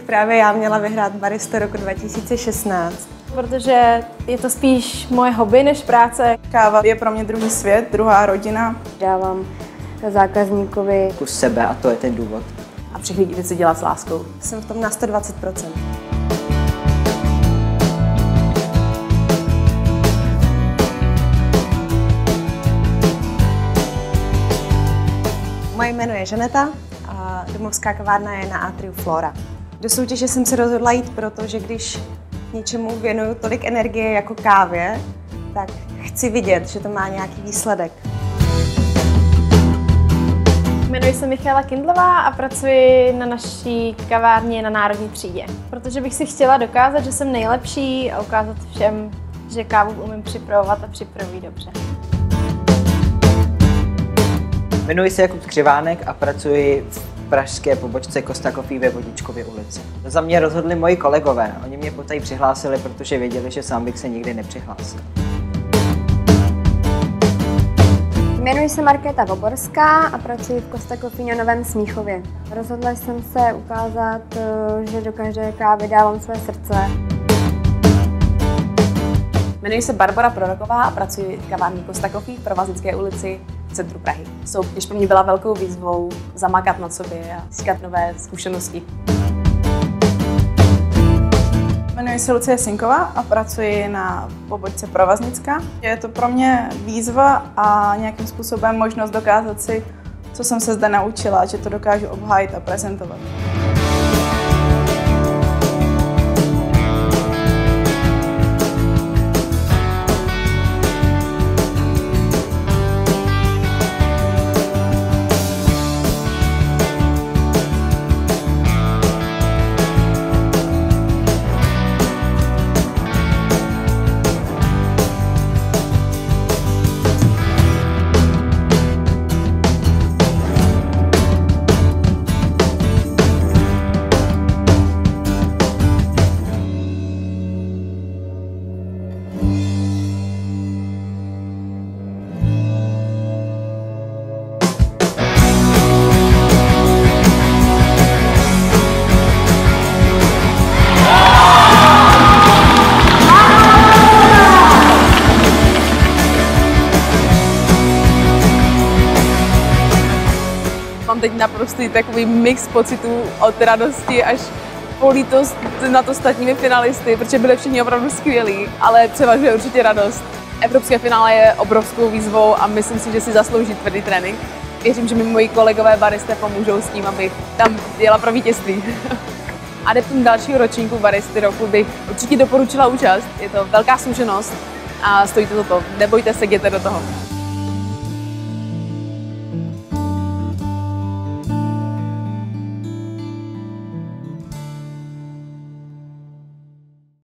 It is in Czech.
právě já měla vyhrát barista roku 2016. Protože je to spíš moje hobby než práce. Káva je pro mě druhý svět, druhá rodina. Dávám zákazníkovi kus sebe a to je ten důvod. A všechny věci dělat s láskou. Jsem v tom na 120%. Moje jméno je Žaneta a domovská kavárna je na Atriu Flora. Do soutěže jsem se rozhodla jít, protože když něčemu věnuju tolik energie jako kávě, tak chci vidět, že to má nějaký výsledek. Jmenuji se Michaela Kindlová a pracuji na naší kavárně na Národní třídě. Protože bych si chtěla dokázat, že jsem nejlepší a ukázat všem, že kávu umím připravovat a připravuji dobře. Jmenuji se Jakub Skřivánek a pracuji v pražské pobočce Costa Coffee ve Vodičkově ulici. Za mě rozhodli moji kolegové. Oni mě poté přihlásili, protože věděli, že sám bych se nikdy nepřihlásil. Jmenuji se Markéta Voborská a pracuji v Costa Coffee na Novém Smíchově. Rozhodla jsem se ukázat, že do každé kávy dávám své srdce. Jmenuji se Barbora Proroková a pracuji v kavárně Costa Coffee v Provaznické ulici v centru Prahy. Soutěž pro mě byla velkou výzvou zamakat na sobě a získat nové zkušenosti. Jmenuji se Lucie Sinková a pracuji na pobočce Provaznická. Je to pro mě výzva a nějakým způsobem možnost dokázat si, co jsem se zde naučila, že to dokážu obhájit a prezentovat. Mám teď naprostý takový mix pocitů od radosti až po lítost nad ostatními finalisty, protože byli všichni opravdu skvělí, ale převažuje určitě radost. Evropské finále je obrovskou výzvou a myslím si, že si zaslouží tvrdý trénink. Věřím, že mi moji kolegové baristé pomůžou s tím, abych tam jela pro vítězství. Adeptům dalšího ročníku baristy roku bych určitě doporučila účast. Je to velká zkušenost a stojí to za to. Nebojte se, jděte do toho.